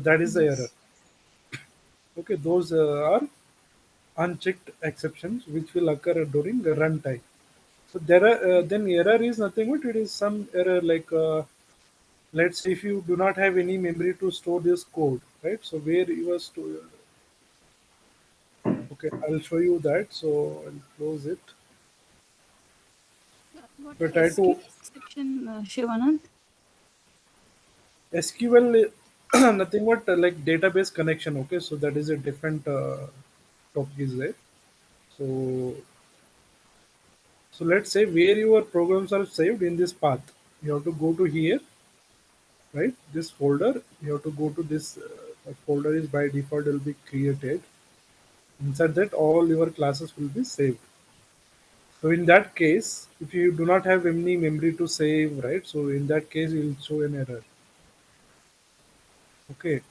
that is the error. Yes. Okay, those are unchecked exceptions which will occur during runtime. So there are then error is nothing but it is some error like let's say if you do not have any memory to store this code, right? So where you are okay, I'll show you that. So I'll close it. What So are try to SQL exception, Shivanand? SQL nothing but like database connection. Okay, so that is a different topic is there. So so let's say where your programs are saved in this path. You have to go to here, right? This folder. You have to go to this folder is by default will be created. Inside that, all your classes will be saved. So in that case, if you do not have any memory to save, right? So in that case, you will show an error. Okay.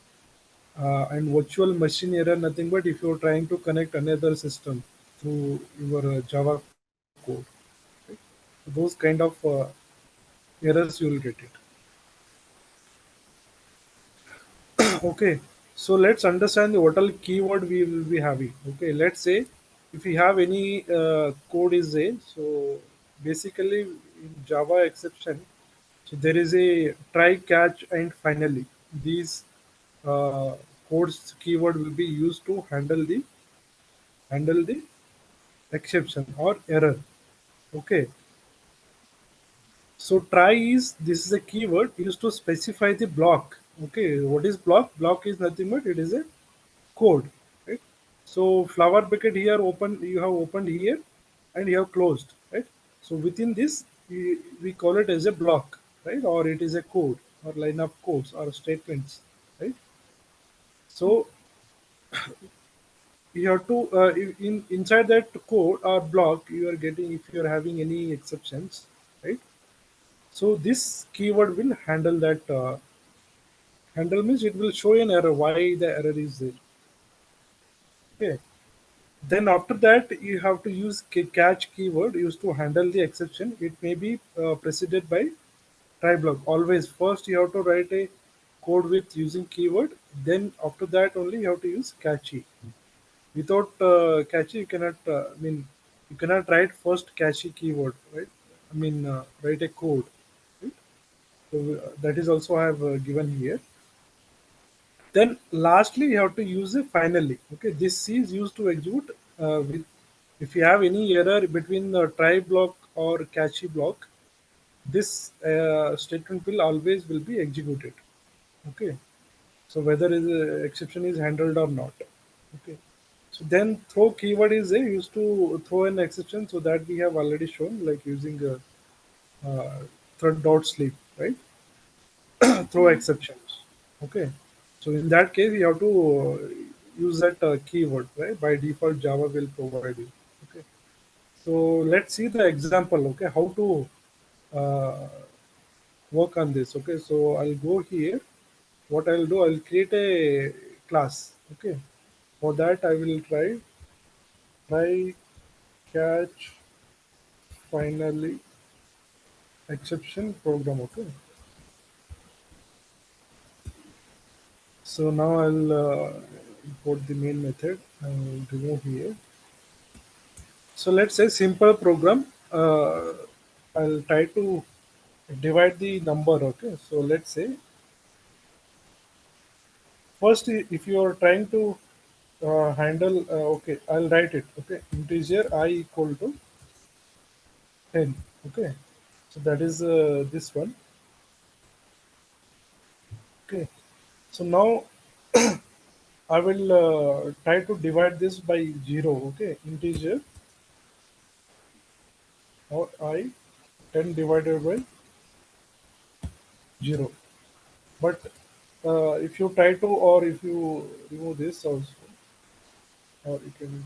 And virtual machine error, nothing but if you're trying to connect another system through your Java code, right? Those kind of errors you will get it. Okay, so let's understand the what all keyword we will be having. Okay, let's say if you have any code is a so basically in Java exception, so there is a try, catch, and finally these uh, codes keyword will be used to handle the exception or error. Okay, so try is this is a keyword used to specify the block. Okay, what is block? Block is nothing but it is a code, right? So flower bucket here open you have opened here and you have closed, right? So within this we call it as a block, right? Or it is a code or line of codes or statements, right? So you have to in inside that code or block you are getting if you are having any exceptions, right? So this keyword will handle that handle means it will show an error why the error is there. Okay. Then after that, you have to use catch keyword used to handle the exception. It may be preceded by try block. Always first you have to write a code with using keyword. Then after that only you have to use catchy. Without catchy, you cannot. I mean, you cannot write first catchy keyword, right? I mean, write a code. Right? So that is also I have given here. Then lastly, you have to use a finally. Okay, this C is used to execute with if you have any error between the try block or catchy block, this statement will always will be executed. Okay, so whether is exception is handled or not. Okay, so then throw keyword is used to throw an exception, so that we have already shown like using thread dot sleep, right? Throw Yeah. exceptions. Okay, so in that case, you have to use that keyword, right? By default, Java will provide you. Okay, so let's see the example. Okay, how to uh, work on this. Okay, so I'll go here. What I'll do, I'll create a class. Okay, for that I will try catch finally exception program. Okay, so now I'll import the main method. I'll remove here. So let's say simple program. I'll try to divide the number. Okay. So let's say first, if you are trying to handle, okay, I'll write it. Okay, integer I equal to 10. Okay. So that is this one. Okay. So now I will try to divide this by zero. Okay, integer or I 10 divided by zero. But if you try to, or if you remove this also, or you can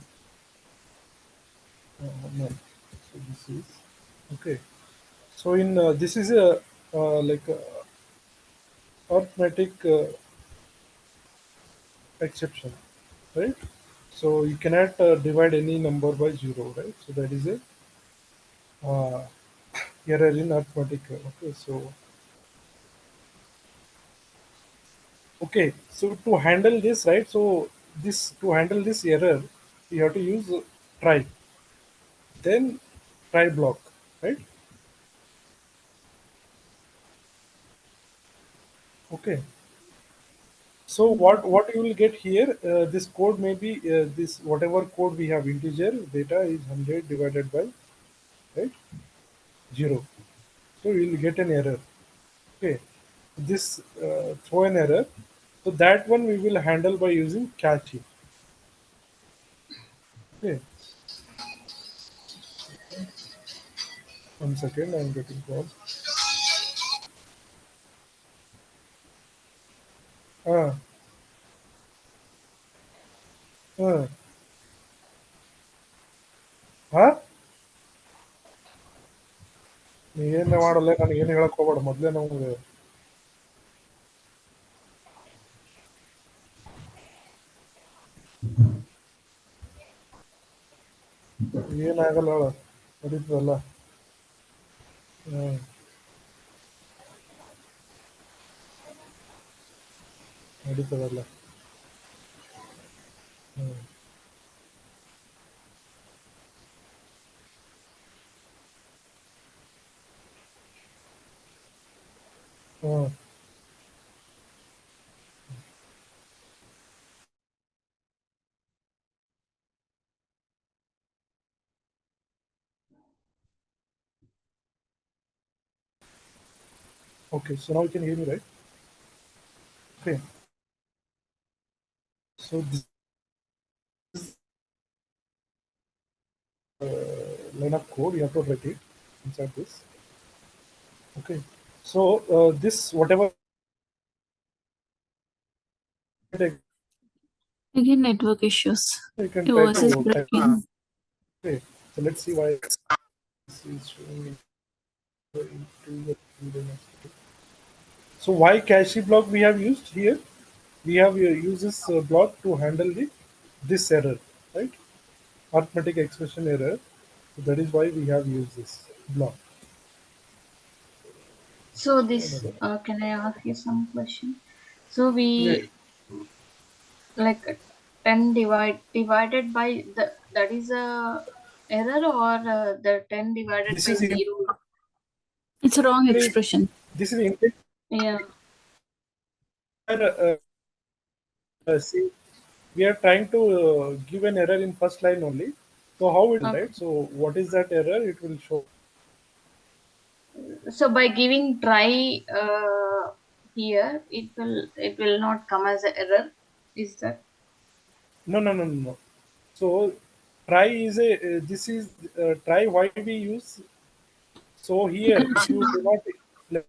no. So this is okay. So in this is a like arithmetic exception, right? So you cannot divide any number by zero, right? So that is a uh, error in arithmetic. Okay, so Okay, so to handle this, right? So this to handle this error, you have to use try, then try block, right? Okay. So what you will get here? This code may be this whatever code we have integer data is 100 divided by right 0. So you will get an error. Okay. This throw an error. So that one we will handle by using catchy. Okay. 1 second, I'm getting called. Ah, ah, huh? ನೀ ಏನು ಮಾಡಲ್ಲ ನನಗೆ ಏನು ಹೇಳಕ್ ಹೋಗ್ಬೇಡ ಮೊದಲೇ ನಮ್ಗೆ ಏನಾಗಲ್ಲ ಹೇಳ ನಡೀತದಲ್ಲ. ಹ್ಮ್ ನಡೀತದಲ್ಲ. ಹ್ಮ್ ಹ್ಮ್ Okay, so now you can hear me, right? Okay, so this line of code you have to write it inside this. Okay, so this whatever you Again, network issues. can Your try voice is to type. breaking. Okay, so let's see why this is showing into the so why cache block we have used here? We have used this block to handle this error, right? Arithmetic expression error. So that is why we have used this block. So this, can I ask you some question? So Yeah, we like 10 divided by that is a error, or the 10 divided this by is the zero? It's a wrong entire- expression. this is the entire Yeah. see, we are trying to give an error in first line only. So how it will Okay. right? So what is that error? It will show. So by giving try here, it will not come as an error. Is that No, no, no, no, no. So try is a this is try why we use. So here, if Because you do not let's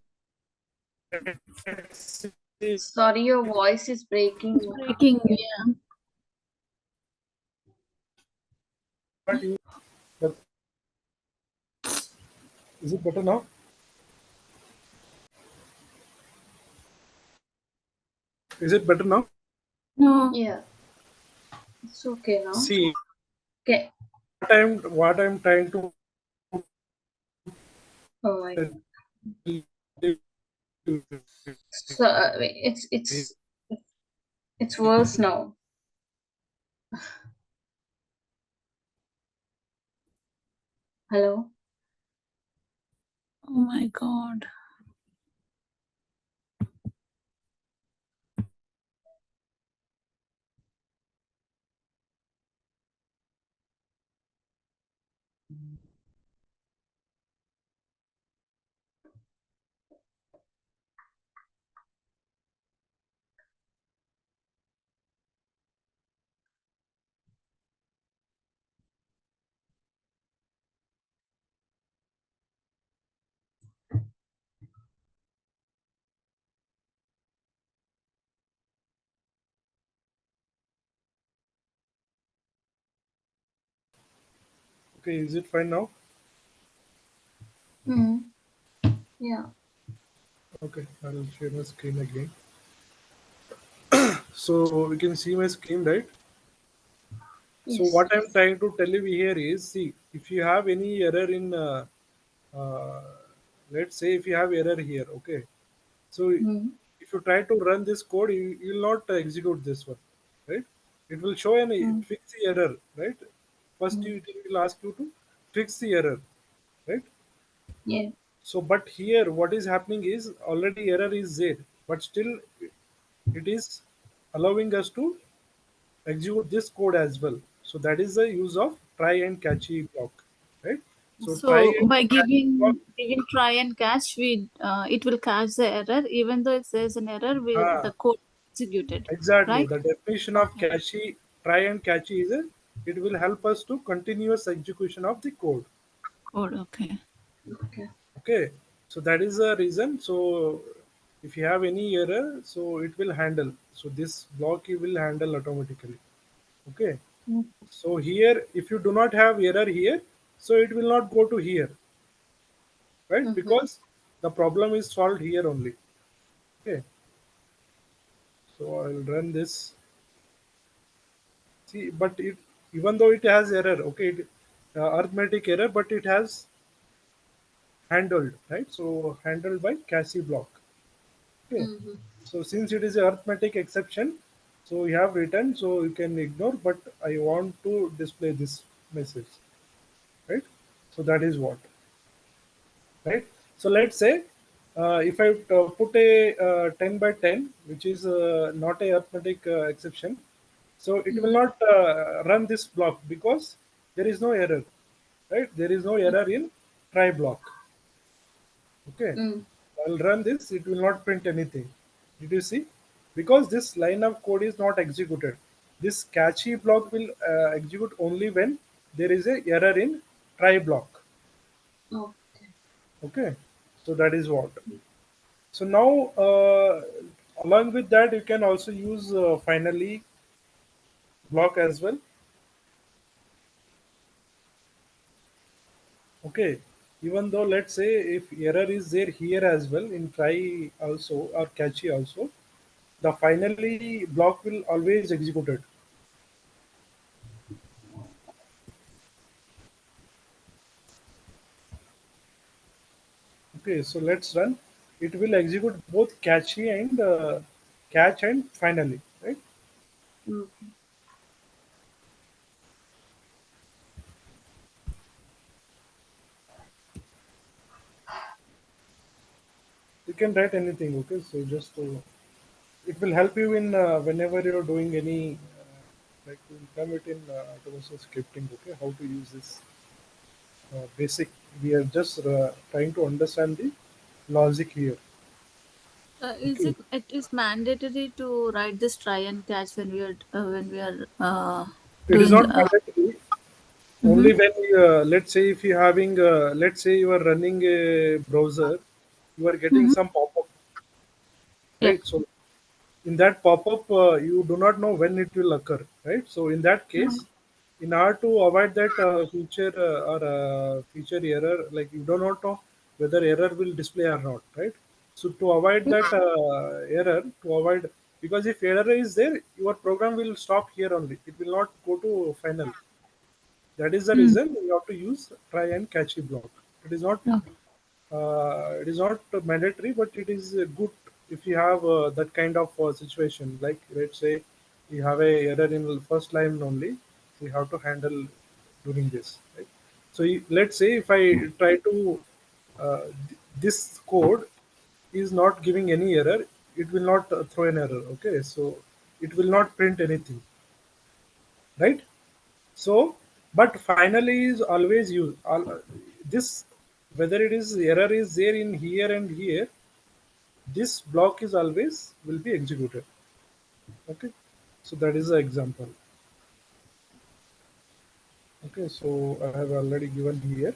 say sorry, your voice is it's breaking. breaking. Yeah. what you but is it better now? Is it better now? No. Yeah, it's okay now. See Okay. what I'm trying to Oh my. So it's worse now. Hello. Oh my God. Okay, is it fine now? Hmm. Yeah. Okay, I'll share my screen again. So we can see my screen, right? So Yes. what I'm trying to tell you here is, see, if you have any error in, uh, let's say if you have error here, okay. So Hmm. if you try to run this code, you will not execute this one, right? It will show an fix the error, right? First, it will ask you to fix the error, right? Yeah. So, but here, what is happening is already error is there, but still it is allowing us to execute this code as well. So that is the use of try and catchy block, right? So try So and by catchy block. giving try and catch, we it will catch the error. Even though it says an error, we Ah, the code executed, exactly. right? The definition of Okay. catchy, try and catchy is it will help us to continuous execution of the code. Code. Okay. Okay. Okay, so that is the reason. So if you have any error, so it will handle. So this block it will handle automatically. Okay. So here, if you do not have error here, so it will not go to here, right? Mm-hmm. Because the problem is solved here only. Okay. So I'll run this. See, but it even though it has error, okay, arithmetic error, but it has handled, right? So handled by Cassie block. Okay. Mm-hmm. So since it is a arithmetic exception, so you have written, so you can ignore, but I want to display this message, right? So that is what, right? So let's say if I put a 10 by 10, which is not a arithmetic exception, so it will not run this block because there is no error, right? There is no error in try block. Okay, Mm. I'll run this. It will not print anything. Did you see? Because this line of code is not executed. This catchy block will execute only when there is a error in try block. Okay. Okay, so that is what. So now, along with that, you can also use finally block as well. Okay, even though let's say if error is there here as well in try also or catchy also, the finally block will always executed. Okay, so let's run. It will execute both catchy and catch and finally, right? Okay. You can write anything. Okay, so just it will help you in whenever you're doing any like we'll come it in automation scripting. Okay, how to use this basic. We are just trying to understand the logic here. Is Okay, it is mandatory to write this try and catch when we are it is doing not mandatory. mm-hmm. Only when let's say if you're having let's say you are running a browser, you are getting Mm-hmm. some pop-up, Yeah. right? So in that pop-up, you do not know when it will occur, right? So in that case, in order to avoid that feature or feature error, like you do not know whether error will display or not, right? So to avoid that error, to avoid, because if error is there, your program will stop here only. It will not go to final. That is the Mm. reason you have to use try and catchy block. It is not Okay. mandatory, but it is good if you have that kind of situation. Like let's say you have a error in the first line only, so you have to handle during this. Right? So let's say if I try to this code is not giving any error, it will not throw an error. Okay, so it will not print anything, right? So, but finally is always used. This whether it is error is there in here and here, this block is always will be executed. Okay, so that is the example. Okay, so I have already given here.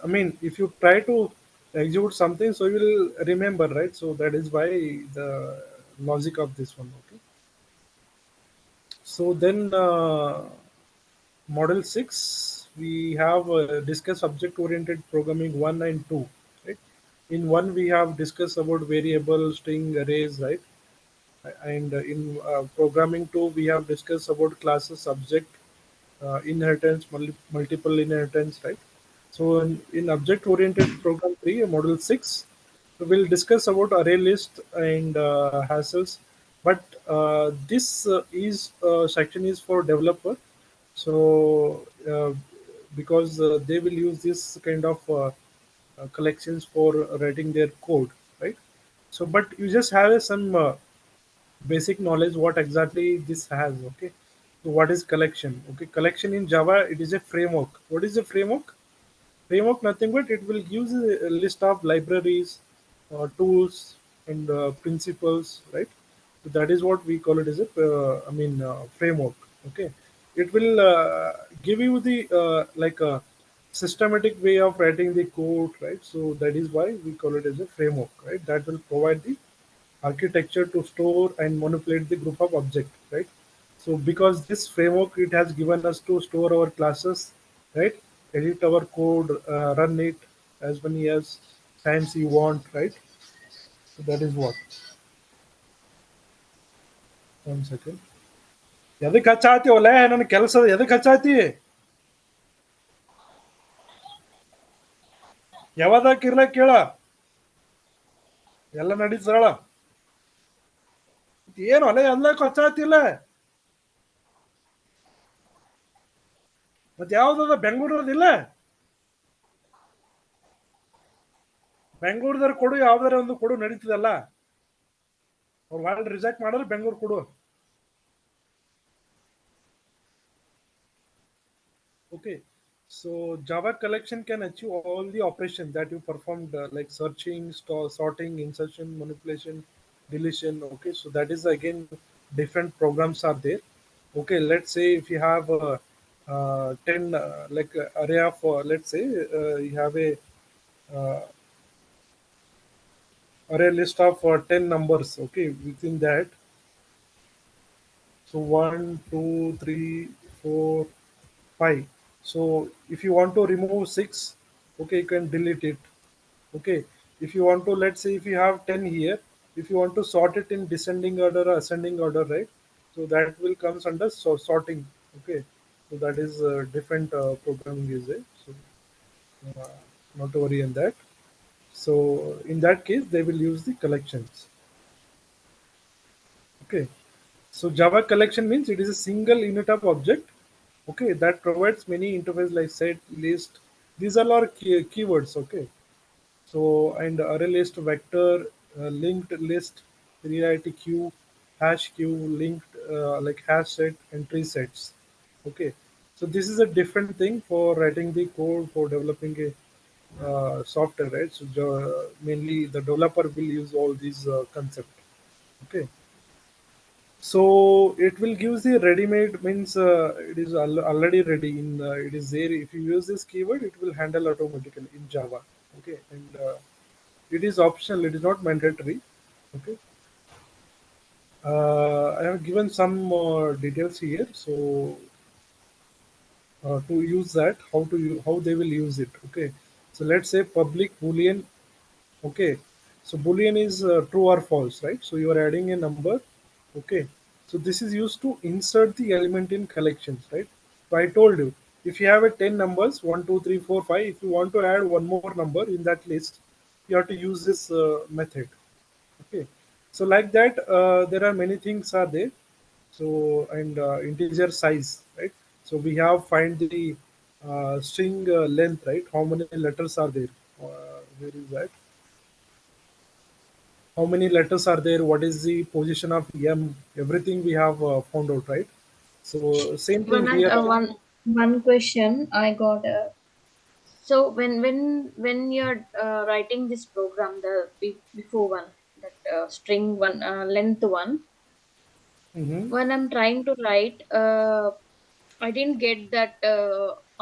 I mean, if you try to execute something, so you will remember, right? So that is why the logic of this one. Okay, so then. Model 6, we have discussed object-oriented programming 1 and 2. Right? In 1, we have discussed about variable, string, arrays, right? And in programming 2, we have discussed about classes, subject, inheritance, multiple inheritance, right? So in object-oriented program 3, model 6, We'll discuss about array list and hassles, but this is section is for developer. So because they will use this kind of collections for writing their code, right? So but you just have some basic knowledge what exactly this has. Okay, so what is collection? Okay, collection in Java, it is a framework. What is a framework? Framework nothing but it will give a list of libraries, tools, and principles, right? So that is what we call it as a framework. Okay, it will give you the like a systematic way of writing the code, right? So that is why we call it as a framework, right? That will provide the architecture to store and manipulate the group of object, right? So because this framework it has given us to store our classes, right? Edit our code, run it as many as times you want, right? So that is what. 1 second. ಎದಕ್ಕೆ ಹಚ್ಚಾತಿ ಒಲೆ ನನ್ನ ಕೆಲಸ ಎದಕ್ಕೆ ಹಚ್ಚಾತಿ ಯಾವದಕ್ಕೆ ಇರ್ಲಕ್ ಕೇಳ ಎಲ್ಲ ನಡೀತಳ ಏನು ಒಲೆ ಅನ್ಲಕ್ ಹಚ್ಚಾತಿಲ್ಲ ಮತ್ತೆ ಯಾವ್ದದ ಬೆಂಗಳೂರದಿಲ್ಲ ಬೆಂಗಳೂರದವ್ರು ಕೊಡು ಯಾವ್ದಾರ ಒಂದು ಕೊಡು ನಡೀತದಲ್ಲ ಅವ್ರು ವರ್ಲ್ಡ್ ರಿಜೆಕ್ಟ್ ಮಾಡಿದ್ರೆ ಬೆಂಗಳೂರು ಕೊಡು. Okay, so Java collection can achieve all the operations that you performed, like searching, sorting, insertion, manipulation, deletion. Okay, so that is again different programs are there. Okay, let's say if you have 10 array of let's say you have a uh, array list of 10 numbers. Okay, within that, so 1, 2, 3, 4, 5. So if you want to remove 6, okay, you can delete it. Okay, if you want to, let's say if you have 10 here, if you want to sort it in descending order or ascending order, right? So that will comes under sorting. Okay, so that is different programming usage. So uh, not to worry on that. So in that case, they will use the collections. Okay, so Java collection means it is a single unit of object, okay, that provides many interface like set, list. These are all keywords, okay. So and array list, vector, linked list, reality queue, hash queue, linked like hash set and tree sets. Okay, so this is a different thing for writing the code for developing a software, right? So mainly the developer will use all these concept. Okay, so it will give the ready-made means it is already ready in it is there. If you use this keyword, it will handle automatically in Java. Okay, and it is optional. It is not mandatory. Okay, I have given some details here. So to use that, how they will use it. Okay, so let's say public boolean. Okay, so boolean is true or false, right? So you are adding a number. Okay, so this is used to insert the element in collections, right? So I told you, if you have a 10 numbers, 1, 2, 3, 4, 5, if you want to add one more number in that list, you have to use this method. Okay, so like that, there are many things are there. So and integer size, right? So we have find the string length, right? How many letters are there? Where is that? How many letters are there? What is the position of m? Everything we have found out, right? So same thing One here. one question I got. So when you're writing this program, the before one, that string one, length one, Mhm. when I'm trying to write, I didn't get that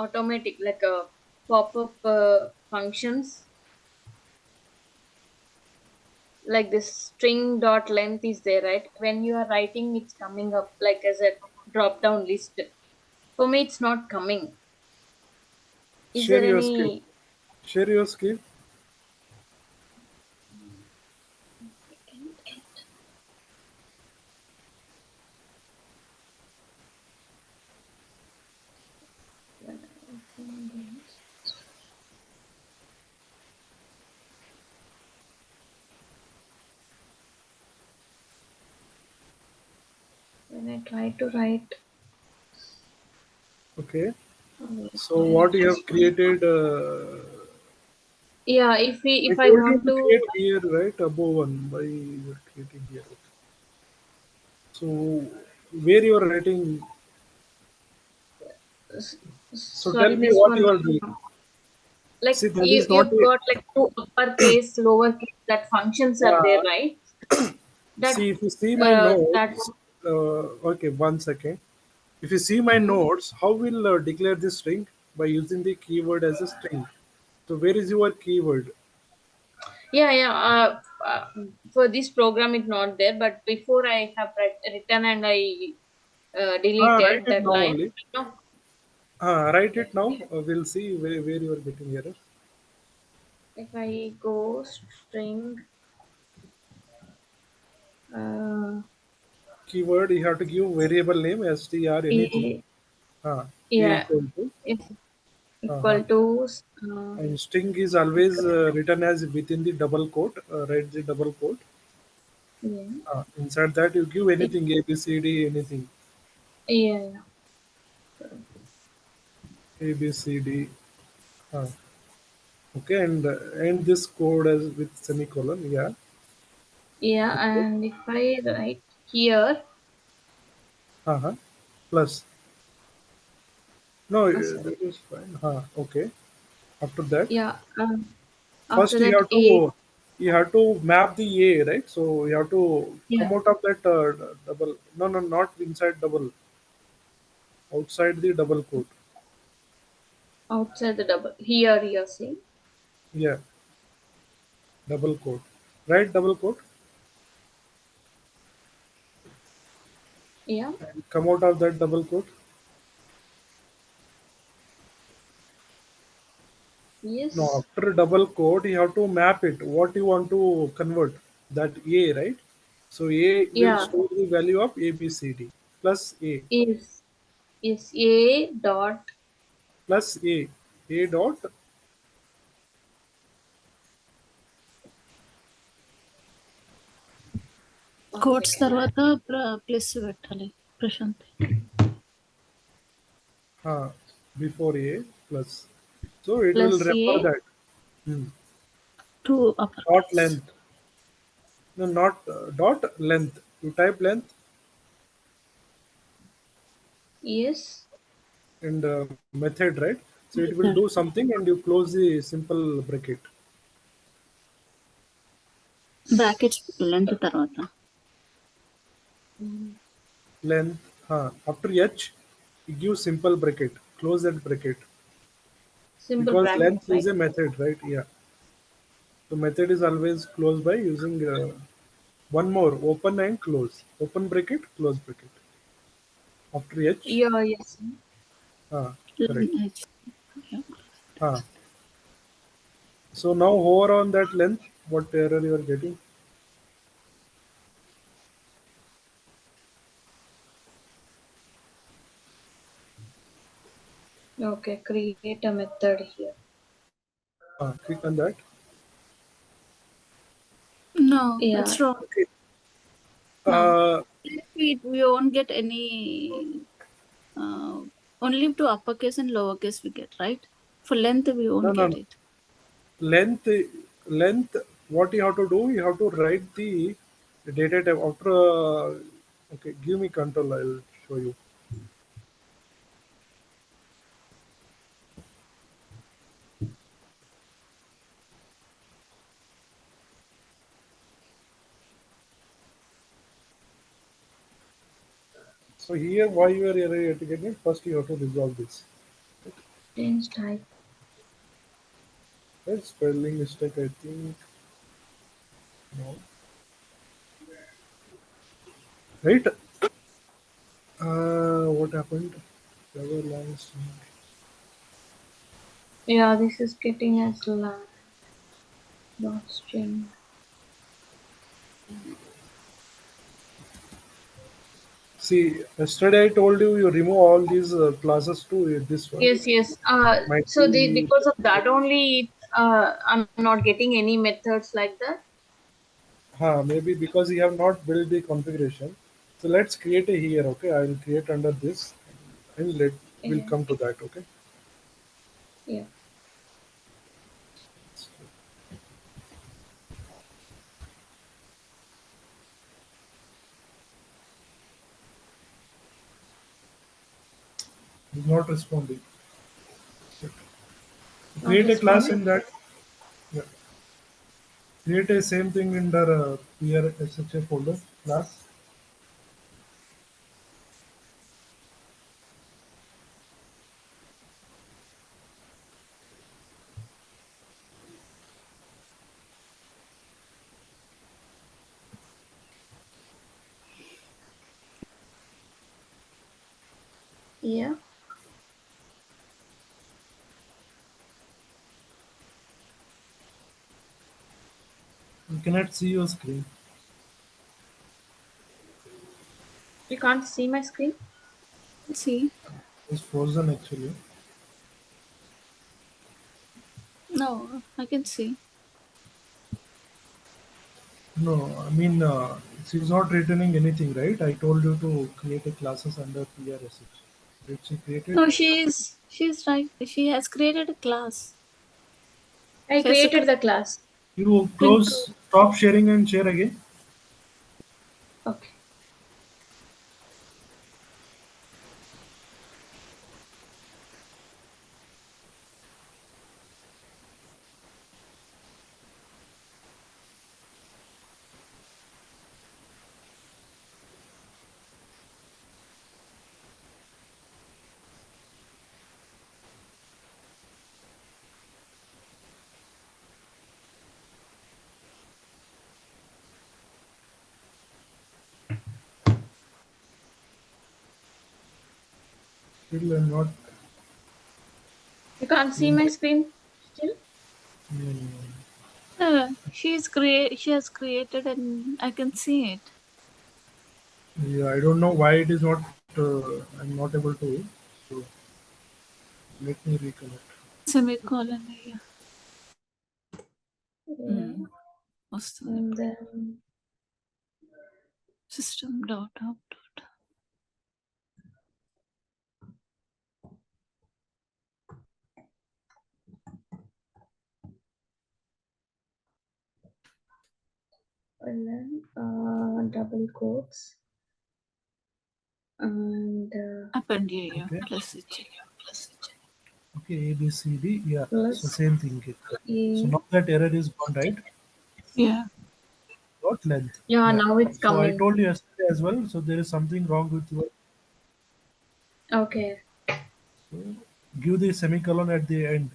automatic like a pop-up functions, like this string dot length is there, right? When you are writing, it's coming up like as a drop down list. For me, it's not coming. Is Share there your screen. any? Share your screen. Second, when I open this. try to write. Okay. So Okay, what you have just created? yeah. I If I told you want to to create here, right? Above one. By you're creating here. Okay. So where you are writing? s- So tell sorry, me this what one. you are doing. Like See, that is not you've a. got like two uppercase, lowercase that functions are there, Uh, right? That See, if you see my that notes. Okay, 1 second. If you see my mm, notes, how will declare this string by using the keyword as a string? So where is your keyword? yeah, yeah. For this program, it's not there. But before I have written and I Write deleted it that now line. only. No, Write it now. We'll see where you are getting error. if I go string, uh, Keyword, you have to give variable name str anything. a, A yeah, equal to. if Uh, equal to and string is always written as within the double quote. Write the double quote. yeah, Inside that you give yeah, anything A B C D anything yeah, A B C D. Uh, okay, and end this code as with semicolon. Yeah. yeah. Okay. And if I write here, Uh-huh. Plus. No, sorry, that is fine. Okay. After that, yeah. After first that, a, you have to map the A, right? So you have to yeah, come out of that double. No, no, not inside double. Outside the double quote. outside the double here, you're saying, Yeah, double quote. Right, double quote. yeah, And come out of that double quote. No, yes, after double quote, you have to map it. What you want to convert that A, right? So A will yeah. store the value of A, B, C, D plus A Is a dot plus A. A dot. one codes second. తర్వాత plus పెట్టాలి Prashanth. Before A plus. So it will Plus refer a, that. Hmm. Two upper Dot case. length. No, not dot length. You type length yes, and method, right? So it will method do something and you close the simple bracket. Brackets length తర్వాత. mm, Length. After H, you give simple bracket. Close that bracket. simple Because bracket, length is right? a method, right? Yeah. So method is always closed by using one more open and close. Open bracket, close bracket. After H, Yeah, yes. correct. Uh, so now hover on that length. What error you are getting? Okay, create a method here. Click on that. No, it's Yeah, wrong. Okay. Now Uh, we won't get any, uh, only to uppercase and lowercase we get, right? For length we no, won't no, get no. it. Length, length. What you have to do? You have to write the data type after. Okay, give me control. I'll show you. So here, why you are error getting? First, you have to resolve this. change type. Right? Spelling mistake, I think. No. Right? What happened? Cover lines. Yeah, this is getting as line dot string. See, yesterday I told you you remove all these classes to this one. Yes, yes. Might So the be because of that only, I'm not getting any methods like that. maybe because you have not built the configuration. So let's create a here. Okay, I will create under this, and let we'll Yeah. come to that. Okay, Yeah. it's not responding. Not Create a class responding. in that. Yeah. Create a same thing in the peer SHA folder class. Yeah. You cannot see your screen. You can't see my screen. See? It's frozen actually. No, I can see. No, I mean she's not returning anything, right? I told you to create a classes under PRSH. Did she create it? No, she's right. She has created a class. I She has to created the class. You click. close, stop sharing and share again. Okay. Still, I'm not. You can't see Seeing my it. screen still. Mm, She has created and I can see it. yeah, I don't know why it is not. I'm not able to. So let me reconnect. Semicolon. Yeah. Yeah. Hmm. వస్తుంది And ఇప్పుడు. then System dot out dot. double quotes and Append చేయు Okay. Plus ఇచ్చి. Okay. A B C D. Yeah. So plus same thing. Okay. So E. now that error is gone, right? Yeah. Dot length. Yeah, Yeah. now it's So I coming. told you yesterday as well. So there is something wrong with your. Okay. So give the semicolon at the end.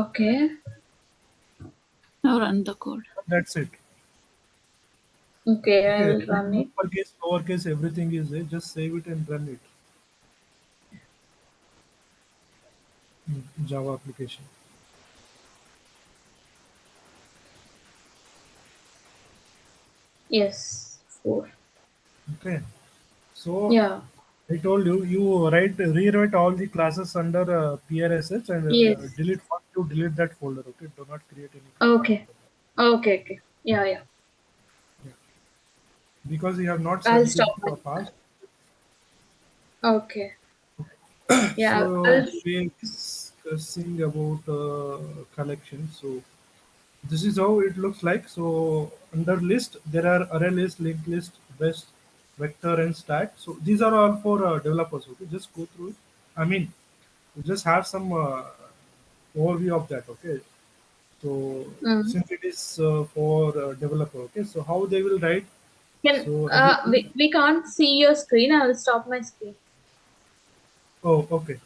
Okay. Now run the code. That's it. Okay, I Okay. will run In it. uppercase, lowercase, everything is there. Just save it and run it. Java application. Yes. 4. Okay. So Yeah. I told you, you rewrite all the classes under PRSH and Yes. delete first. You delete that folder. Okay. Do not create any classes Okay. under Okay. Okay. Yeah. Yeah. that. Yeah. Because you have not I'll set the stop it. past. Okay. Yeah. So I'll. we are discussing about collection. So this is how it looks like. So under list, there are array list, linked list, best, vector, and stack. So these are all for developers. Okay, just go through it. I mean, just have some overview of that. Okay. So Mm. since it is for developer, okay. So how they will write? Can So everything. we can't see your screen. I will stop my screen. Oh, okay.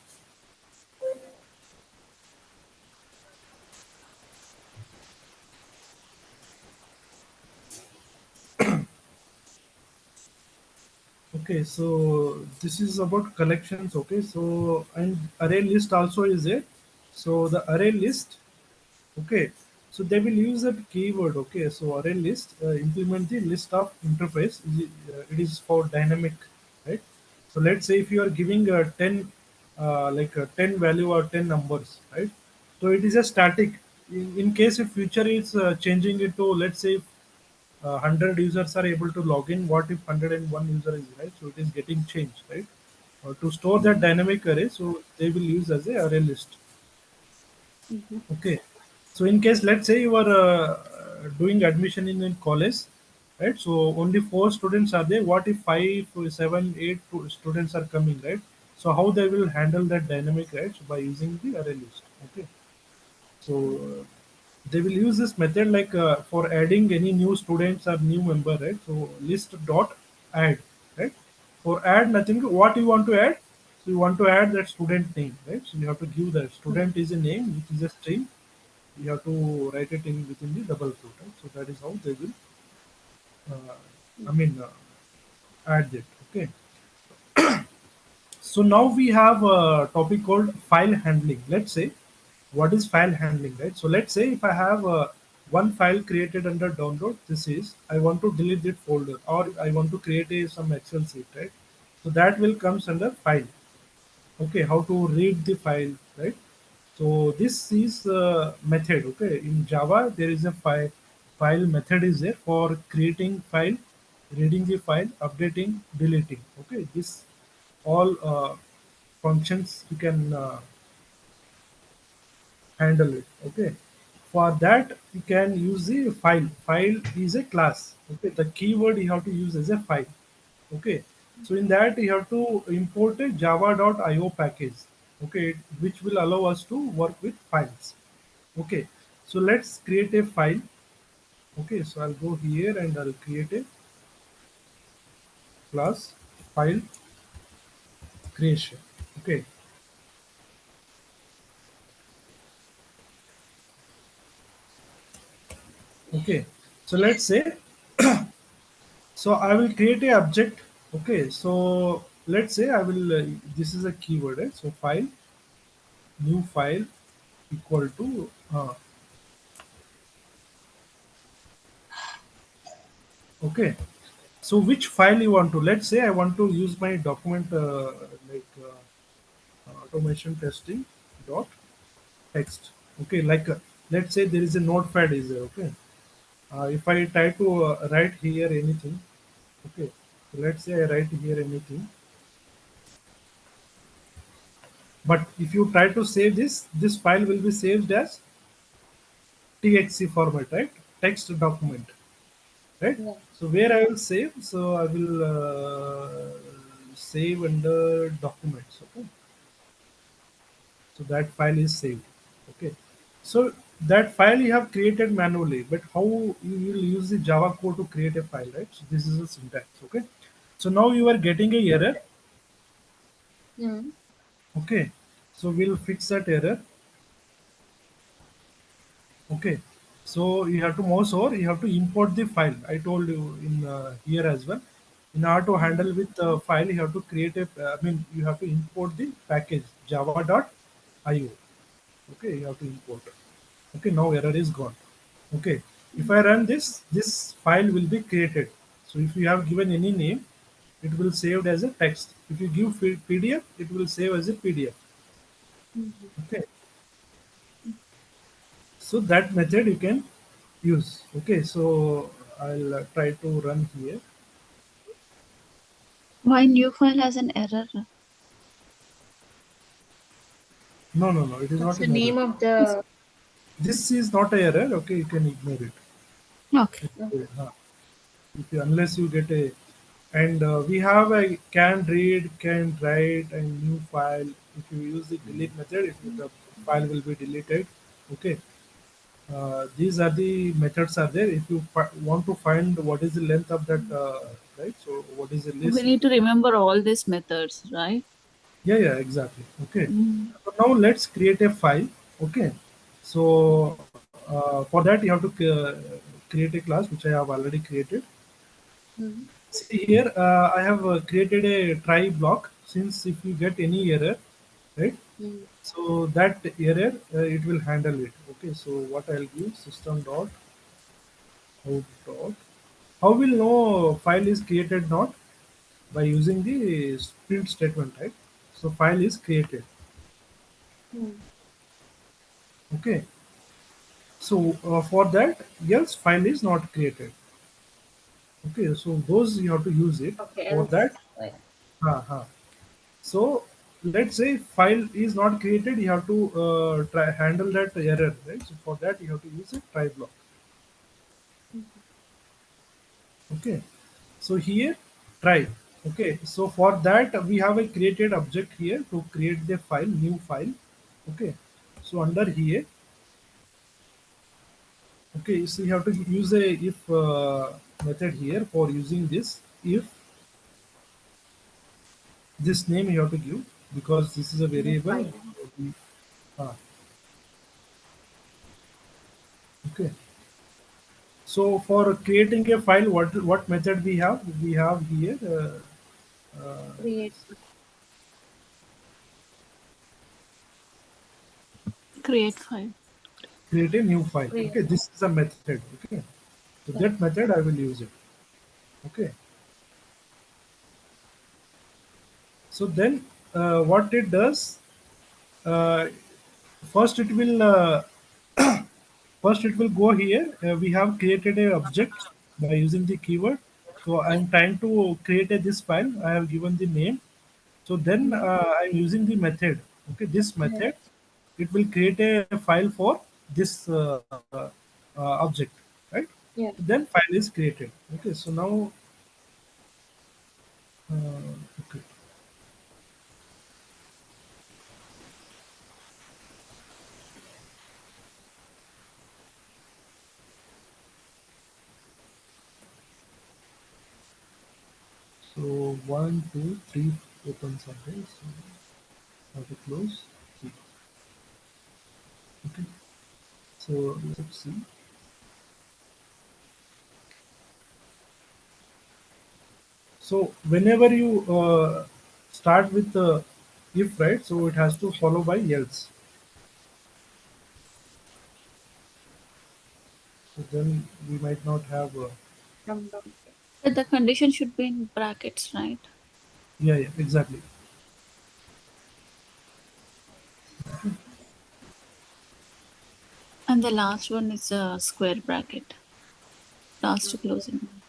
Okay, so this is about collections. Okay, so and array list also is there. So the array list. Okay, so they will use that keyword. Okay, so array list implement the list of interface. It is for dynamic, right? So let's say if you are giving 10, like 10 value or 10 numbers, right? So it is a static. In case if future is changing it to let's say 100 users are able to log in, what if 101 user is, right? So it is getting changed, right? To store that dynamic array, so they will use as a array list. Mm-hmm. Okay. So in case, let's say you are doing admission in college, right? So only four students are there. What if five, seven, eight students are coming, right? So how they will handle that dynamic, right? So by using the array list. Okay. So they will use this method like for adding any new students or new member, right? So list dot add, right? For add nothing. What you want to add? So you want to add that student name, right? So you have to give that student is a name, which is a string. You have to write it in within the double quote, right? So that is how they will, uh, I mean, add it. Okay. So now we have a topic called file handling. Let's say what is file handling, right? So let's say if I have one file created under download, this is I want to delete that folder or I want to create some Excel sheet, right? So that will comes under file. Okay, how to read the file, right? So this is method. Okay, in Java there is a file method is there for creating file, reading the file, updating, deleting. Okay, this all functions you can handle it. Okay, for that you can use the file is a class. Okay, the keyword you have to use as a file. Okay, so in that you have to import a java.io package. Okay, which will allow us to work with files. Okay, so let's create a file. Okay, so I'll go here and I'll create a class file creation. Okay, okay, so let's say, so I will create a object. Okay, so let's say I will, this is a keyword, right? So file, new file equal to, okay. So which file you want to? Let's say I want to use my document like automation testing dot text. Okay, like let's say there is a notepad is there. Okay, if I try to write here anything, okay, so let's say I write here anything, but if you try to save this file will be saved as txt format, right? Text document, right? Yeah. So where I will save, so I will save under documents. Okay, so that file is saved. Okay, so that file you have created manually, but how you will use the Java code to create a file, right? So this is a syntax. Okay, so now you are getting a error. Mm. Okay, so we'll fix that error. Okay, so you have to mouse over, you have to import the file. I told you in here as well. In order to handle with the file, you have to create a, I mean, you have to import the package java.io. Okay, you have to import. Okay, now error is gone. Okay, if I run this, this file will be created. So if you have given any name, it will saved as a text. If you give PDF, it will save as a PDF. Mhm. Okay, so that method you can use. Okay, so I'll try to run here. Why new file has an error? No, no, no, it is What's not the an error. name of Yes. the? This is not an error. Okay, you can ignore it. Okay. Okay. If you, unless you get a, and we have a can read, can write, and new file. If you use the delete method, the file will be deleted. Okay, these are the methods are there. If you want to find what is the length of that, right? So what is the We list? need to remember all these methods, right? Yeah, yeah, exactly. Okay. Mm. So now let's create a file. Okay. So for that you have to create a class which I have already created. Mm. See here, I have created a try block. Since if you get any error, right? Mm. So that error it will handle it. Okay. So what I'll give system dot out dot. How will know file is created not by using the print statement, right? So file is created. Mm. Okay. So for that, else file is not created. Okay, so those you have to use it Okay, for else that. like Uh-huh. So let's say file is not created, you have to try handle that error, right? So for that you have to use a try block. Okay. So here try. Okay. So for that we have a created object here to create the file, new file. Okay. So under here, okay, so you have to use a if method here for using this. If this name you have to give because this is a new variable. file. Ah, okay. So for creating a file, what method we have? We have here Create Create file. create a new file. create Okay, this is a method. Okay, so yeah. that method I will use it. Okay, so then what it does? Uh, first it will first it will go here. We have created a object by using the keyword. So I am trying to create this file. I have given the name. So then I'm using the method. Okay, this Yes. method, it will create a file for this object, right? Yeah. Then file is created. Okay, so now, okay, so one, two, three opens are there. So have to close. See. Okay, so let's see. So whenever you start with if, right, so it has to follow by else. So then we might not have. Come down. But the condition should be in brackets, right? Yeah, yeah, exactly. And the last one is a square bracket. Last to closing one.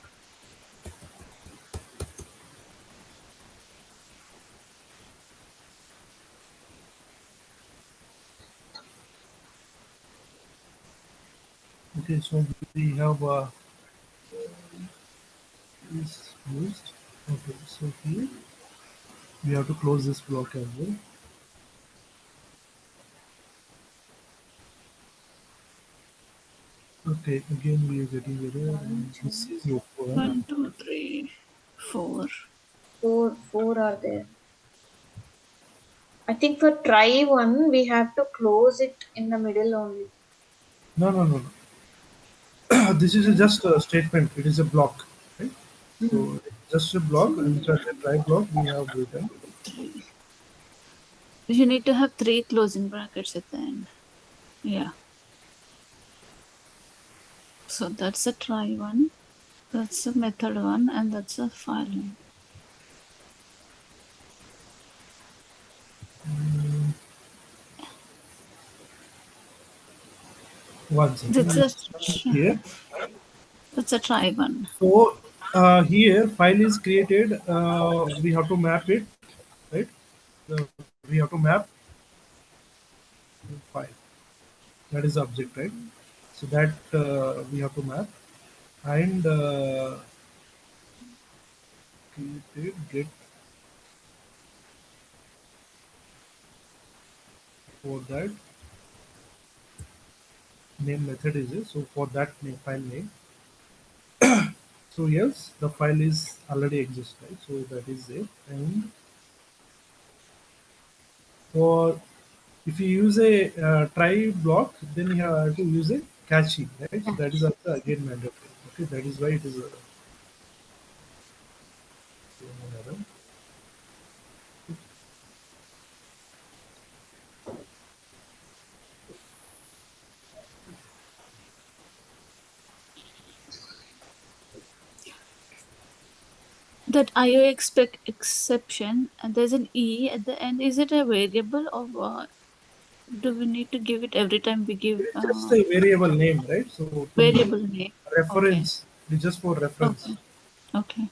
Okay, so we have is used. Okay, so here we have to close this block as well. Okay, again we are getting error One, and this two, is open. 1, 2, 3, 4. four are there. I think for try one we have to close it in the middle only. No, no, no, no. This is No? just a statement. It is a block, right? Hmm. So it's just a block. So, Inside the try block we have written. 3. You need to have 3 closing brackets at the end. Yeah. So that's a try one. That's a method one. And that's a file one. One second. That's a, Let's start here. that's a try one. So here file is created. We have to map it, right? Uh, we have to map file. That is the object, right? So that we have to map and create get for that name method is it. So for that name, file name. So yes, the file is already exist, right? So that is it. And for if you use a try block, then you have to use a catchy, right? So that is Yes. also again mandatory. Okay, that is why it is a error. That IO expect exception, and there's an E at the end. Is it a variable or do we need to give it every time we give It is just a variable name, right? So to variable name? Okay. reference, it is just for reference. Okay. Okay.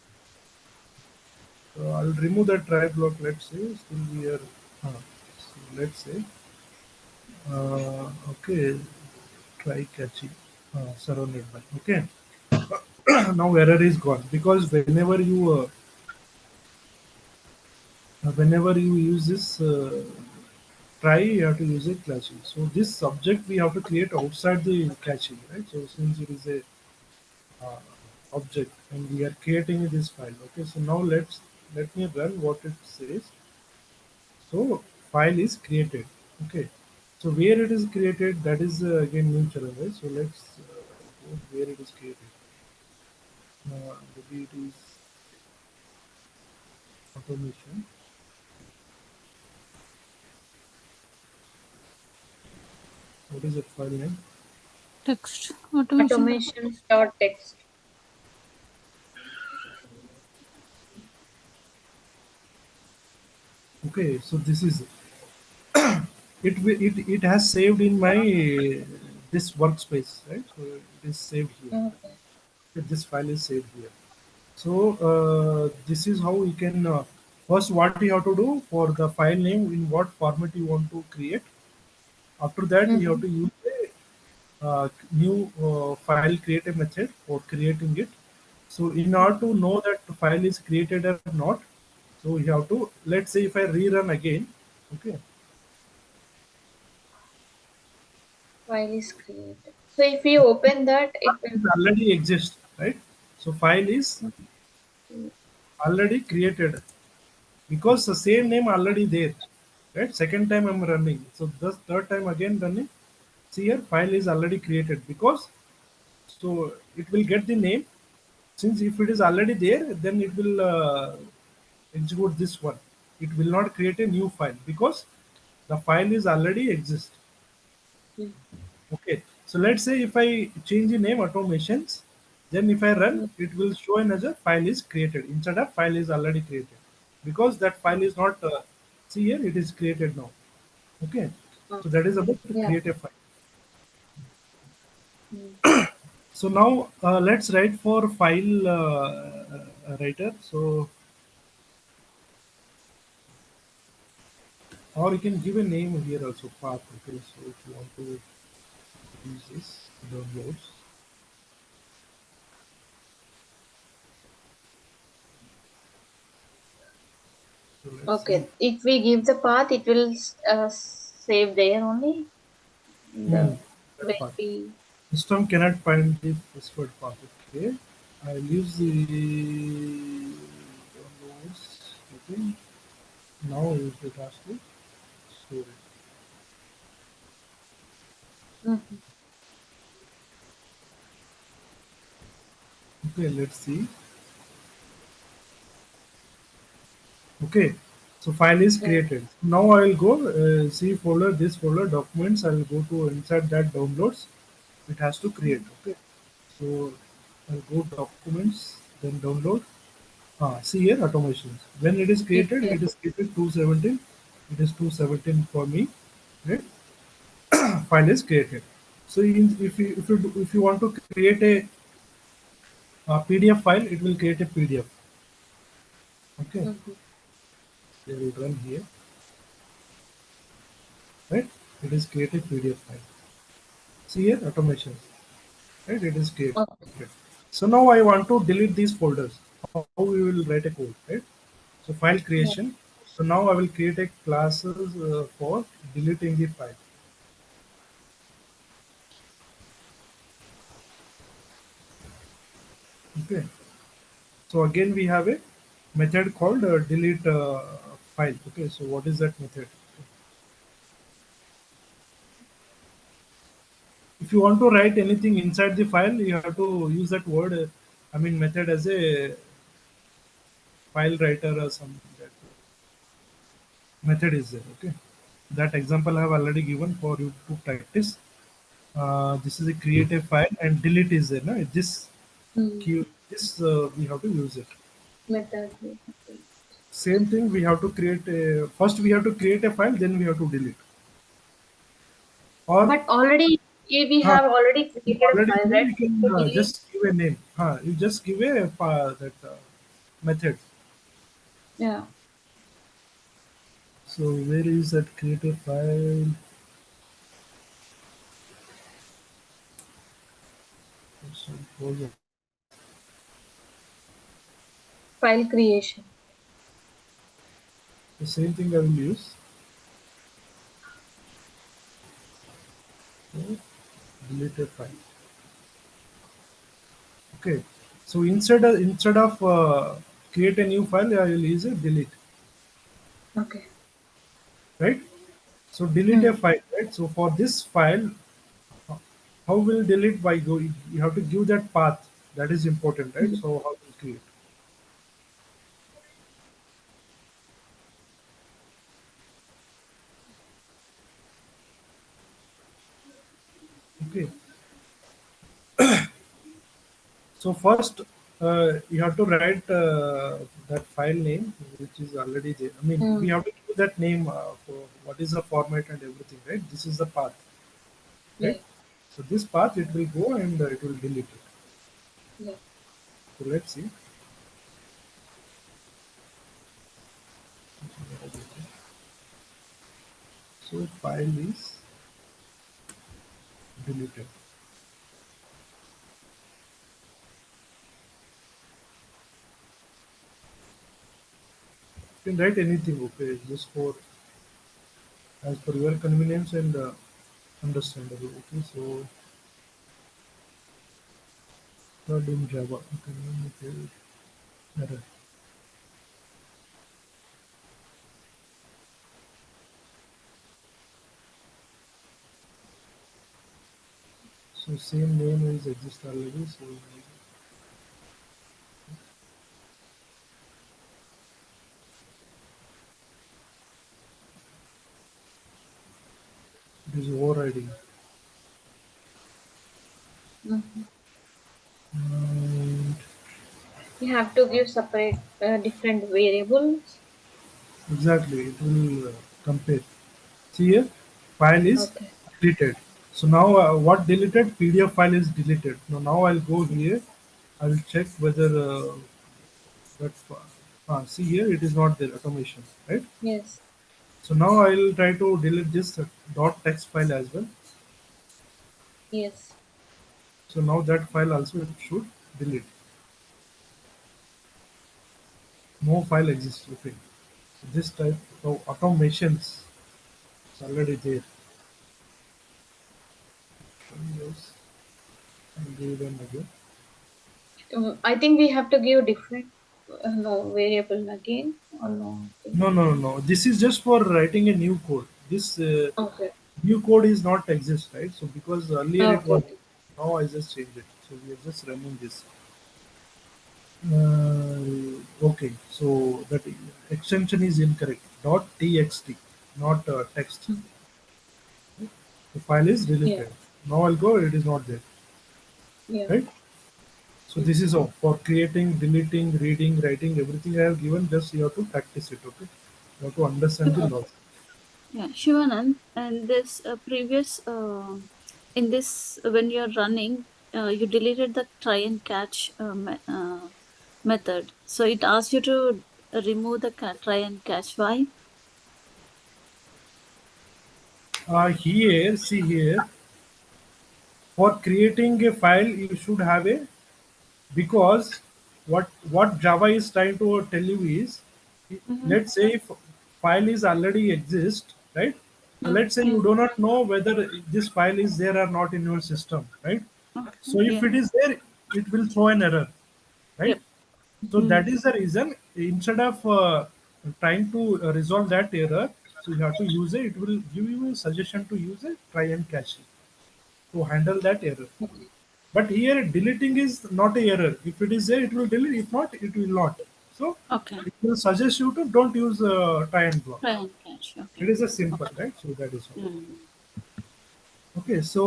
So I'll remove that try block. Let's say still we are. So let's say okay, try catching surrounded by. Okay, now error is gone because whenever you use this try, you have to use a caching. So this subject we have to create outside the caching, right? So since it is a uh, object and we are creating this file. Okay, so now let me run what it says. So file is created. Okay, so where it is created, that is again new channel, right? So let's go where it is created. Maybe it is automation. What is that file name? Text automation. Automations dot text. Okay, so this is it has saved in my this workspace, right? So it is saved here. Okay. This file is saved here. So this is how we can first what you have to do for the file name in what format you want to create. After that, you have Mm-hmm. to use a new file create a method for creating it. So in order to know that the file is created or not, so you have to let's say if I rerun again, okay, File is created. So if you open that, it will. it already exists, right? So file is already created because the same name already there, right? Second time I'm running, so the third time again running. See here, file is already created because so it will get the name. Since if it is already there, then it will execute this one. It will not create a new file because the file is already exist. Mm. Okay. So let's say if I change the name automations, then if I run, Mm. it will show another file is created instead of file is already created because that file is not. See here, it is created now. Okay. Ah, So that is about to yeah. create a file. Mm. So now let's write for file writer. So or you can give a name here also path. Okay. So if you want to use this downloads, so let's see. Okay. If we give the path, it will save there only. Hmm, The that when path. we. System cannot find the password path. Okay. I'll use the downloads. Okay. Now it has to store it. Mhm. Okay. Let's see. Okay. So file is Yeah. created. Now I will go see folder, this folder documents. I will go to inside that downloads. It has to create. Mm. Okay. So I'll go documents, then download. See here automations. When it is created, Yeah. it is created 217. It is 217 for me. Right? File is created. So if you want to create a PDF file, it will create a PDF. Okay. Mhm. They will run here. Right? It is created PDF file. See here automations. Right? It is created. Okay. So now I want to delete these folders. How we will write a code, right? So file Yeah. creation. So now I will create a classes for deleting the file. Okay. So again we have a method called delete file. Okay. So what is that method? If you want to write anything inside the file, you have to use that word. I mean method as a file writer or something. That method is there. Okay. That example I have already given for you to practice. This is a creative file and delete is there. No? This Mm. key, this we have to use it. Method. We have to. Same thing we have to create first we have to create a file, then we have to delete. Or But already. We Huh. have already You created a already file, know, right? you can To delete. just give a name. Huh. You just give a that method. Yeah. So where is that creator file? So folder. File creation. The same thing I will use. So delete a file. Okay. So instead of create a new file, I will use a delete. Okay. Right. So delete a Mm. file. Right. So for this file, how will delete by go? You have to give that path. That is important, right? Mm. So how to create? Okay. So first, you have to write that file name, which is already there. I mean, we Mm. have to give that name for what is the format and everything, right? This is the path, right? Yeah. So this path it will go and it will delete it. Yeah. So let's see. So file is deleted. You can write anything, okay, just for as per your convenience and understandable. Okay, so not in Java. Okay, okay, error. So same name is exist already. So it is overriding. Mm. And You have to give separate different variables. exactly, it will compare. See here, file is Okay. deleted. So now what deleted? PDF file is deleted. Now I'll go here. I will check whether that. See here, it is not there. Automation, right? Yes. So now I'll try to delete this dot text file as well. Yes. So now that file also it should delete. No file exists. Okay. So this type of automations is already there. Yes. I'll do them again. I think we have to give different no variable again or no. I think. No, no, no, no. This is just for writing a new code. This Okay. new code is not exist, right? So because earlier it was, Okay. now I just changed it. So we are just running this. Okay, so that extension is incorrect. Dot txt, not text. Mm. The file is Yeah. deleted. Now I'll go. It is not there, Yeah. right? So Mm. this is all for creating, deleting, reading, writing. Everything I have given. Just you have to practice it. Okay, you have to understand the Okay. laws. Yeah, Shivanand, and this previous in this when you're running, you deleted the try and catch method. So it asks you to remove the try and catch. Why? Here, see here, for creating a file, you should have a because what Java is trying to tell you is, Mm-hmm. let's say if file is already exist, right? So let's say Yeah. you do not know whether this file is there or not in your system, right? Okay. So if Yeah. it is there, it will throw an error, right? Yep. So Mm. that is the reason instead of trying to resolve that error, so you have to use it. It will give you a suggestion to use a try and catch to handle that error. But here deleting is not a error. If it is there, it will delete. If not, it will not. So Okay. it will suggest you to don't use try and block. Try and catch. It Okay. is a simple, Okay. right? So that is all. Mm. Okay, so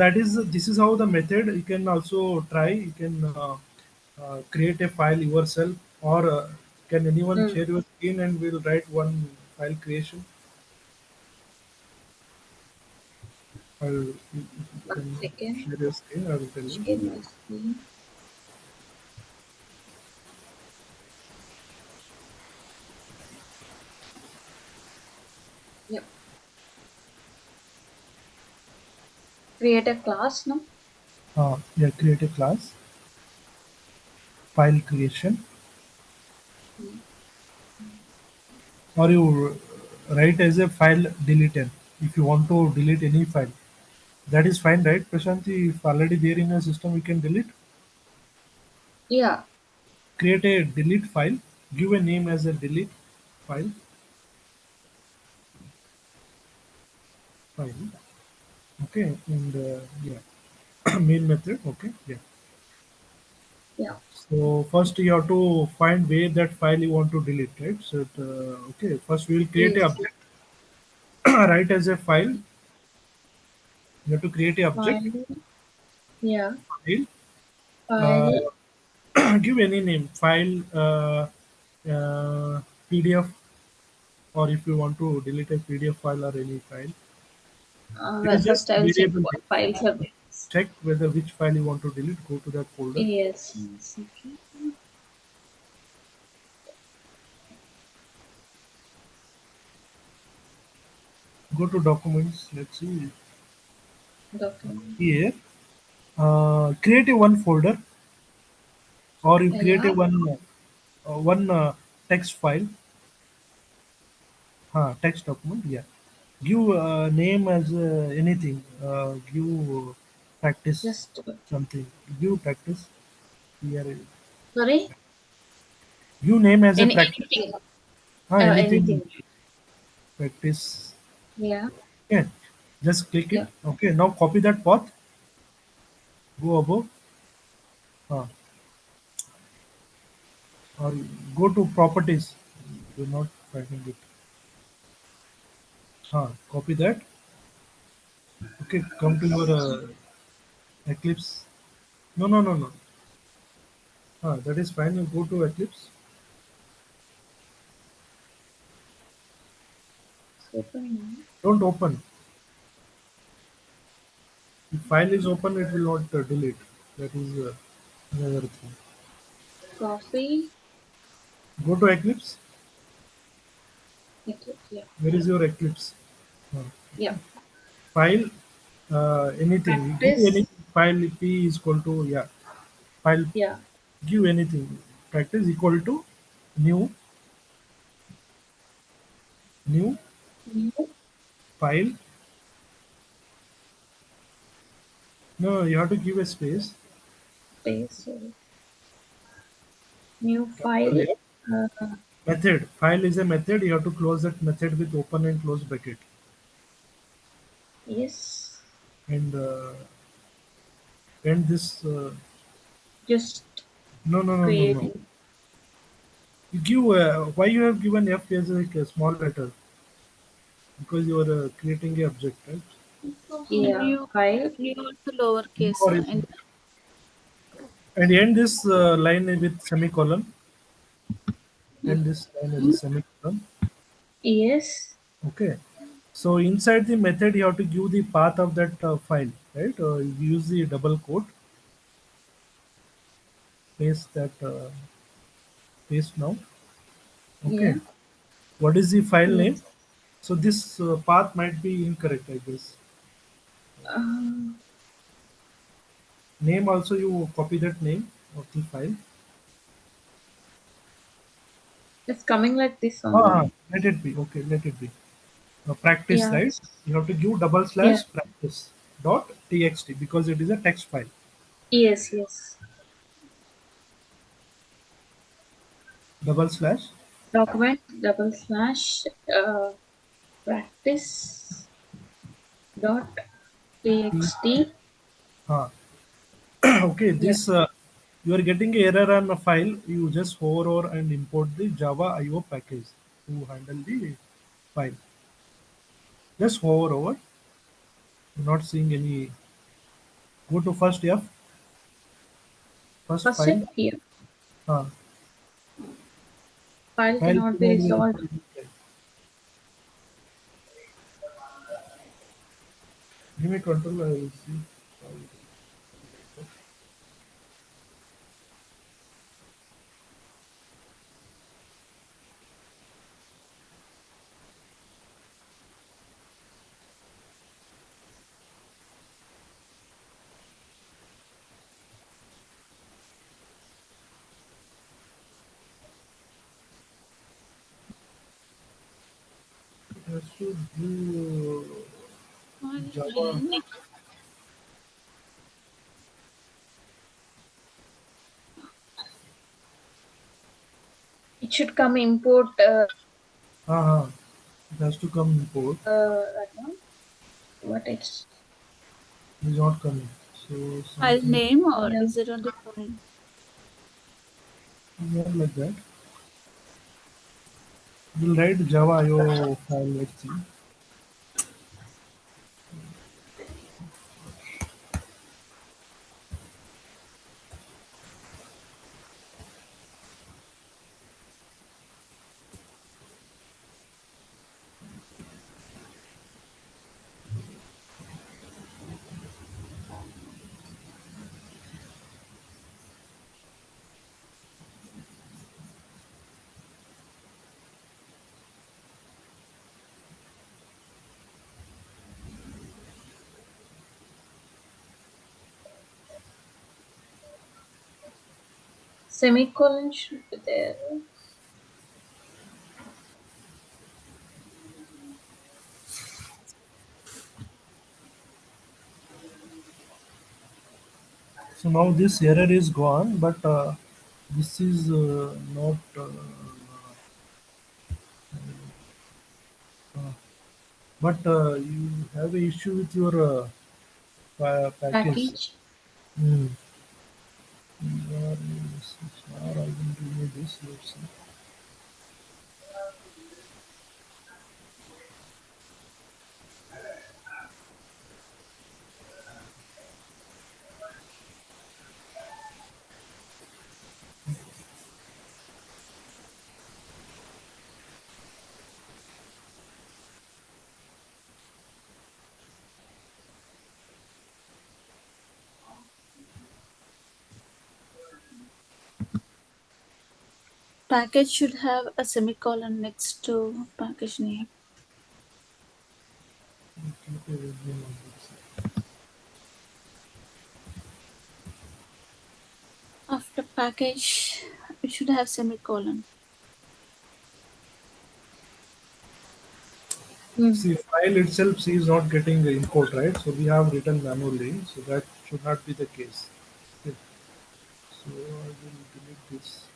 that is this is how the method you can also try. You can create a file yourself, or can anyone Mm. share your screen and we'll write one file creation. If you One can second. share your screen, I will tell you. Share my screen. Yep. Create a class now. Yeah, create a class, file creation, Mm. or you write as a file deleter. If you want to delete any file, that is fine, right, Prashanti? If already there in a system, we can delete. Yeah. Create a delete file, give a name as a delete file, file. Okay, and yeah, main method. Okay, yeah. Yeah. So first you have to find where that file you want to delete, right? So okay, first we will create a Yes. object, write as a file. You have to create a object File. Yeah. file. File. Uh, give any name, file, PDF, or if you want to delete a PDF file or any file, it Well, is just first I will check variable what name. files are there. Check whether which file you want to delete. Go to that folder. Yes. One second. Go to documents. Let's see Document. here. Create a one folder, or you create a Yeah. one text file, text document. Yeah, give name as anything. Give practice Just something. Give practice here. sorry. Give name as a practice. Anything. Anything Anything. practice. Yeah. Okay, just click it. Yeah. Okay, now copy that path. Go above. Uh, or go to properties. You're not finding it. Copy that. Okay, come to your Eclipse. No, no, no, no. That is fine. You go to Eclipse. It's open now. Don't open. If file is open, it will not delete. That is another thing. Copy. Go to Eclipse. Eclipse. Yeah. Where is your Eclipse? Uh, Yeah. File, anything. Give any Practice. file p is equal to, yeah. File, Yeah. give anything. Practice equal to new, new New file. No, you have to give a space. space. Sorry. New Come to file. left. Uh, Method. File is a method. You have to close that method with open and close bracket. yes. And end this. Just No, no, no, no, no. creating. You give why you have given F as like a small letter, because you are creating a object, right? Yeah. You File. you also lowercase Or and and end this line with semicolon. End this line as a semicolon. Yes. Okay. So inside the method, you have to give the path of that file, right? You use the double quote. Paste that. Paste now. Yeah. Okay. What is the file name? Yes. So this path might be incorrect, I guess. Uh, Name also, you copy that name of the file. it's coming like this only. Let it be. Okay, let it be. Practice, Yeah. right? You have to give double Yeah. slash practice dot txt, because it is a text file. Yes. Yes. Double slash. Document double slash practice dot T- txt. uh, okay, Yeah. this you are getting a error on a file. You just hover over and import the Java IO package to handle the file. Just hover over. You're not seeing any. Go to first F, first First step file. here. Uh, File File cannot be cannot be resolved. resolved. Give me control, I will see. How it has to do File Java. name. It should come import Ah, it has to come import. that one. What it's It is not coming. So File something name, or yeah. is it on the file? more like that. We'll write Java IO file. Let's see. Semicolon should be there. So now this error is gone, but this is not. Uh, but you have a issue with your package. Package. Hmm. I will remove this. Let's see. Package should have a semicolon next to package name. Keep a resume on this. After package, it should have semicolon. Hmm. See, file itself C is not getting the import, right? So we have written manually, so that should not be the case. Okay. So I will delete this.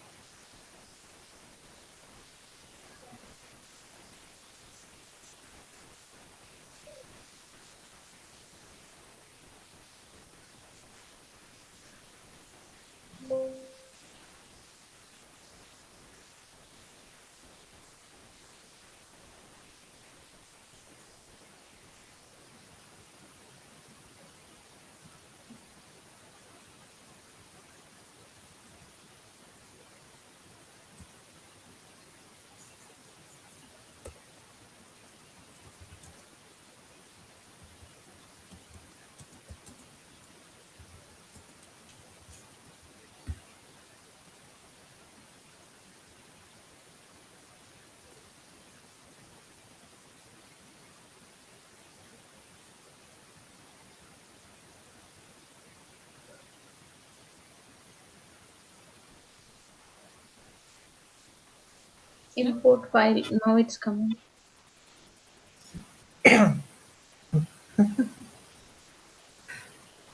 Import file. Now it's coming.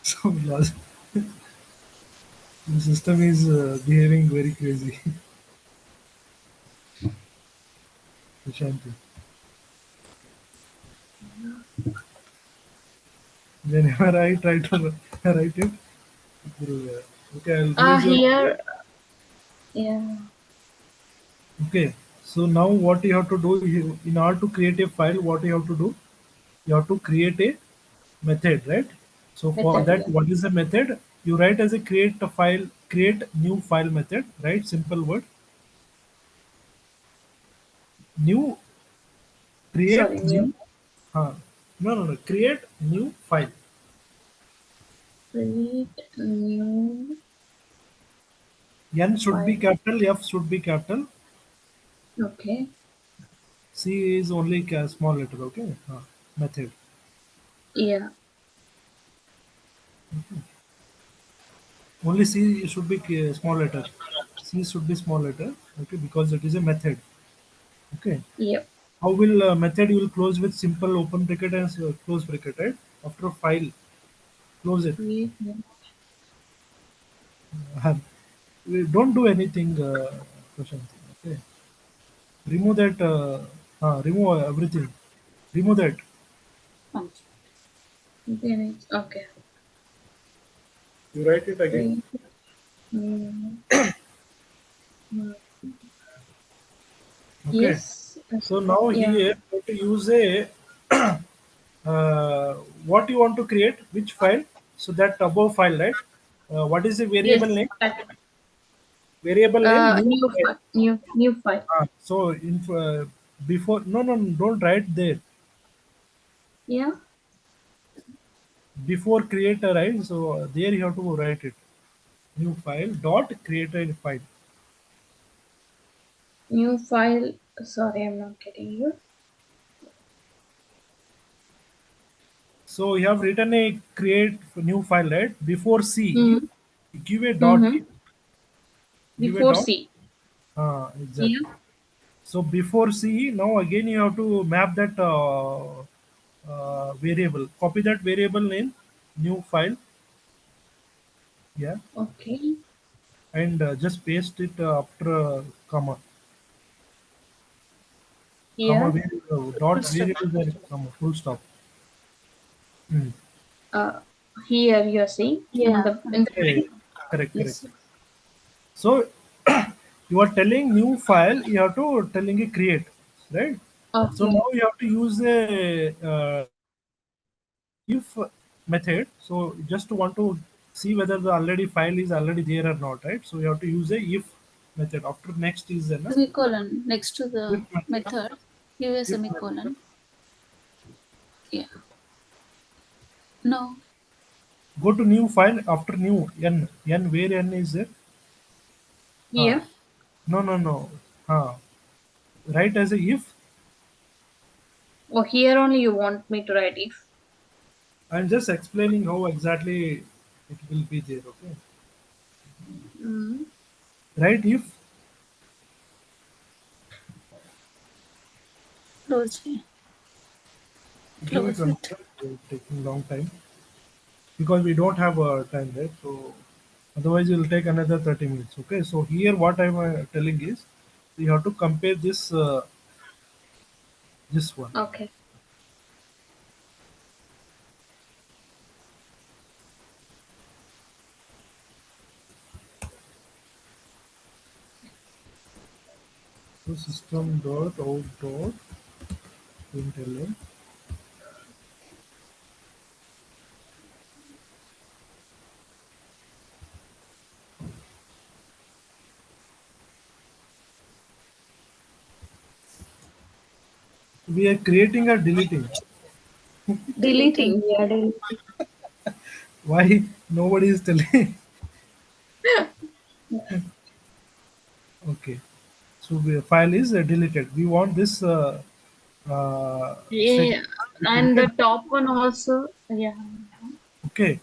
So the system is behaving very crazy. Shanti. Whenever I try to write it, it will, okay, I'll Ah, release your audio. here. Yeah. Okay, so now what you have to do, in order to create a file, what you have to do? You have to create a method, right? So for Method. that, Yeah. what is the method? You write as a create a file, create new file method, right? Simple word. New, create Sorry. new, New. uh, No, no, no. Create new file. Create new N should be file. capital, F should be capital, Okay. C is only small letter. Okay. Method. Yeah. Only C should be small letter. C should be small letter. Okay, because it is a method. Okay. Yep. How will method you will close with simple open bracket and close bracket, right? After file, close it. Create new. We don't do anything, Prashant. Okay. Remove that. Remove everything. Remove that. Function. Then it's okay. You write it again. Create new. uh, Okay. Yes. So now Yeah. here you have to use a what you want to create, which file. So that above file, right? What is the variable Yes. name? Variable name new New file. file. New file. So in before no, don't write there Yeah. before create a, right. So there you have to write it new file dot create a file. New file. Sorry, I'm not getting you. So you have written a create new file, right? Before C, Mm-hmm. give a dot. Mm-hmm. Give a Before dot. C. Exactly. Yeah. So before C, now again you have to map that variable. Copy that variable in new file. Yeah, Okay. and just paste it after comma. Comma Here. variable dot Full stop. variable there comma full stop. Hmm. Uh, Here you're saying Yeah. in the Yeah, middle. correct, correct. Yes. So you are telling new file, you have to telling a create, right? So Okay. now you have to use a if method. So just want to see whether the already file is already there or not, right? So you have to use a if method. After next is an Semicolon next to if the method. method. Give a If method. semicolon. Yeah. No. Go to new file after new n where n is there? Ah, Here. no. Write as a if. Oh, here only you want me to write if. I'm just explaining how exactly it will be there. Okay. Mm. Right if Close it. give it Close one it. second, it's taking long time because we don't have time, right? So otherwise it will take another 30 minutes. Okay. So here what I'm telling is you have to compare this one. Okay. So system dot out dot println. We are creating or deleting. Deleting. Deleting. Yeah, deleting. Why nobody is telling? Okay. So the file is deleted. We want this Yeah. statement to be And the deleted. top one also. Yeah. Okay.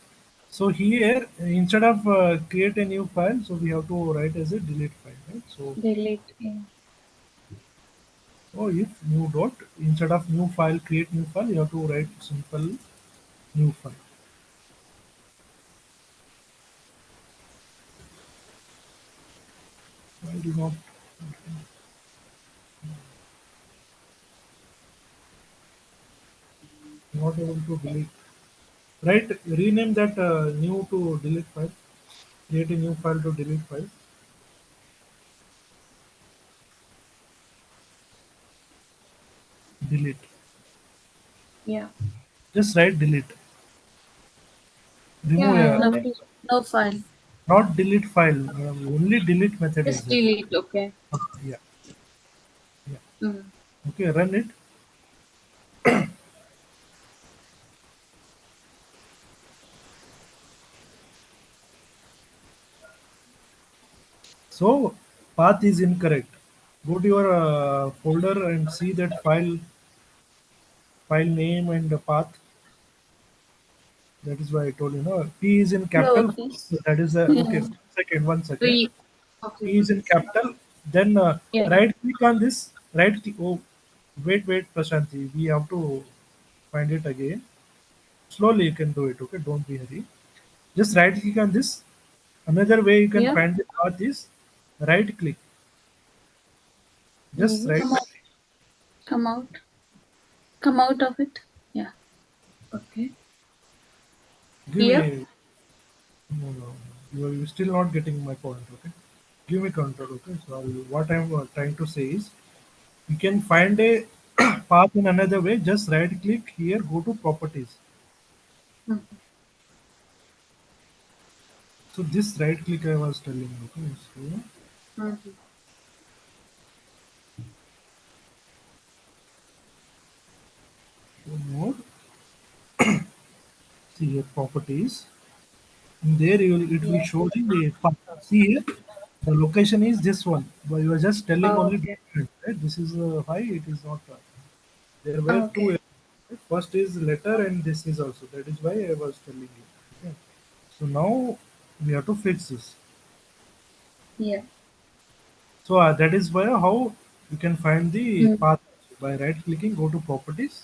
So here instead of create a new file, so we have to write as a delete file, right? So Delete. Yeah. if new dot instead of new file create new file, you have to write simple new file. Why do not able to delete? Right. Rename that new to delete file. Create a new file to delete file. Delete. Yeah. Just write delete. Yeah. Remove I No. already. No file. not delete file. Only delete method is Just there. delete. Okay. Yeah. Yeah. Mm. Okay. Run it. So path is incorrect. Go to your folder and see that file name and the path. That is why I told you, no, P is in capital. Lowercase. So that is a Yeah. okay. One second. We okay. P is in capital. Then Yeah. right click on this. Right click. Oh, wait, Prashanti. We have to find it again. Slowly you can do it. Okay, don't be hurry. Just right click on this. Another way you can Yeah. find the path is right click. Just right. Come out. Come out. Come out of it. Yeah. Okay. Give Here. me. No, no, no. You're still not getting my point. Okay. Give me control. Okay. So what I'm trying to say is you can find a path in another way. Just right click here. Go to properties. Mhm. So this right click I was telling you. Okay. So Mhm. more. See here properties. In there you will, it will Yeah. show the path. See here. The location is this one. But you are just telling Oh, only okay. document, right? This is why it is not. There were two Okay. errors. First is letter and this is also. That is why I was telling you. Okay. So now we have to fix this. Yeah. So that is why how you can find the Mm. path by right clicking, go to properties.